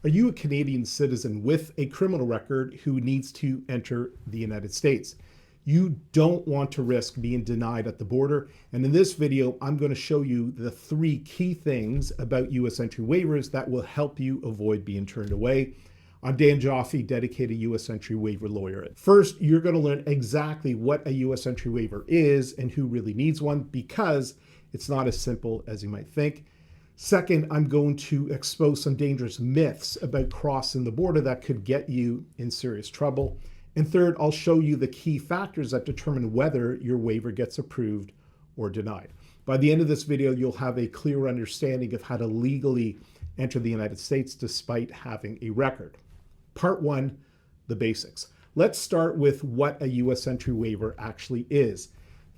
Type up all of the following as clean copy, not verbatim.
Are you a Canadian citizen with a criminal record who needs to enter the United States? You don't want to risk being denied at the border. And in this video, I'm going to show you the 3 key things about U.S. entry waivers that will help you avoid being turned away. I'm Dan Joffe, dedicated U.S. entry waiver lawyer. First, you're going to learn exactly what a U.S. entry waiver is and who really needs one, because it's not as simple as you might think. Second, I'm going to expose some dangerous myths about crossing the border that could get you in serious trouble. And third, I'll show you the key factors that determine whether your waiver gets approved or denied. By the end of this video, you'll have a clear understanding of how to legally enter the United States despite having a record. Part 1, the basics. Let's start with what a U.S. entry waiver actually is.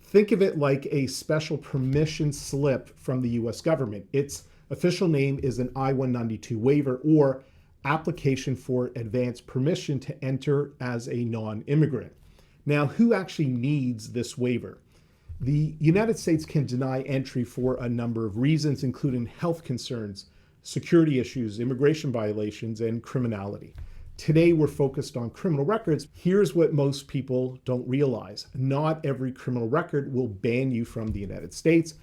Think of it like a special permission slip from the U.S. government. Its official name is an I-192 waiver, or application for advance permission to enter as a non-immigrant. Now, who actually needs this waiver? The United States can deny entry for a number of reasons, including health concerns, security issues, immigration violations, and criminality. Today, we're focused on criminal records. Here's what most people don't realize. Not every criminal record will ban you from the United States,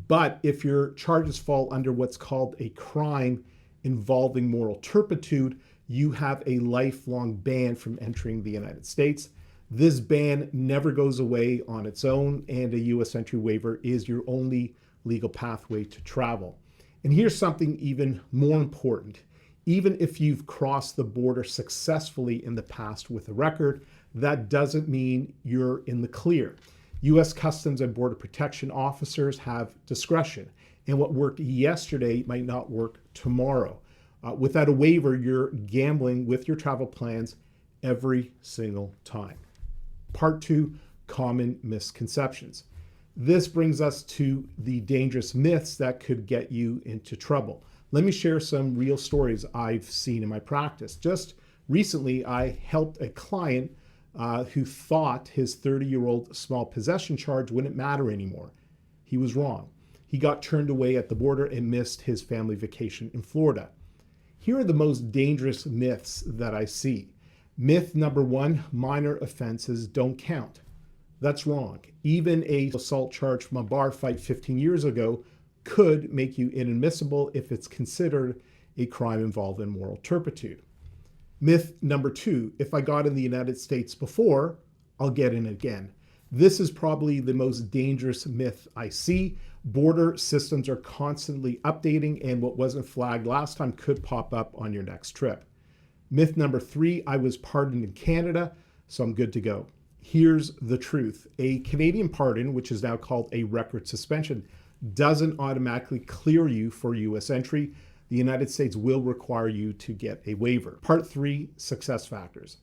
but if your charges fall under what's called a crime involving moral turpitude, you have a lifelong ban from entering the United States. This ban never goes away on its own, and a U.S. entry waiver is your only legal pathway to travel. And here's something even more important. Even if you've crossed the border successfully in the past with a record, that doesn't mean you're in the clear. U.S. Customs and Border Protection officers have discretion, and what worked yesterday might not work tomorrow. Without a waiver, you're gambling with your travel plans every single time. Part 2, common misconceptions. This brings us to the dangerous myths that could get you into trouble. Let me share some real stories I've seen in my practice. Just recently, I helped a client who thought his 30-year-old small possession charge wouldn't matter anymore. He was wrong. He got turned away at the border and missed his family vacation in Florida. Here are the most dangerous myths that I see. Myth number 1, minor offenses don't count. That's wrong. Even an assault charge from a bar fight 15 years ago could make you inadmissible if it's considered a crime involving moral turpitude. Myth number 2, if I got in the United States before, I'll get in again. This is probably the most dangerous myth I see. Border systems are constantly updating, and what wasn't flagged last time could pop up on your next trip. Myth number 3, I was pardoned in Canada, so I'm good to go. Here's the truth. A Canadian pardon, which is now called a record suspension, doesn't automatically clear you for U.S. entry. The United States will require you to get a waiver. Part 3, success factors.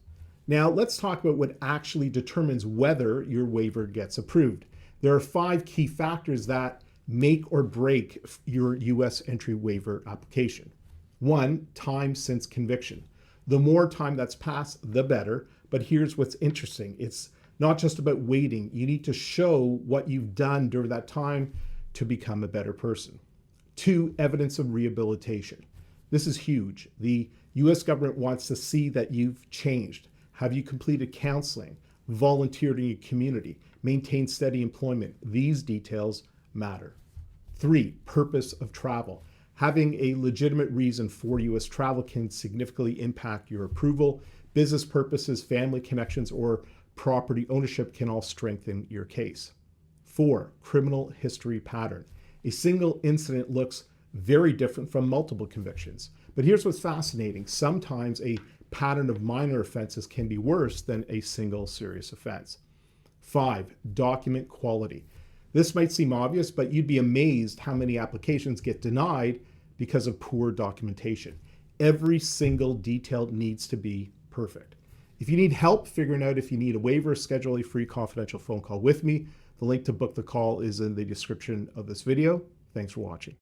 Now let's talk about what actually determines whether your waiver gets approved. There are 5 key factors that make or break your U.S. entry waiver application. 1, time since conviction. The more time that's passed, the better. But here's what's interesting. It's not just about waiting. You need to show what you've done during that time to become a better person. 2, evidence of rehabilitation. This is huge. The U.S. government wants to see that you've changed. Have you completed counseling, volunteered in your community, maintained steady employment? These details matter. 3, purpose of travel. Having a legitimate reason for U.S. travel can significantly impact your approval. Business purposes, family connections, or property ownership can all strengthen your case. 4, criminal history pattern. A single incident looks very different from multiple convictions. But here's what's fascinating. Sometimes a pattern of minor offenses can be worse than a single serious offense. 5, document quality. This might seem obvious, but you'd be amazed how many applications get denied because of poor documentation. Every single detail needs to be perfect. If you need help figuring out if you need a waiver, schedule a free confidential phone call with me. The link to book the call is in the description of this video. Thanks for watching.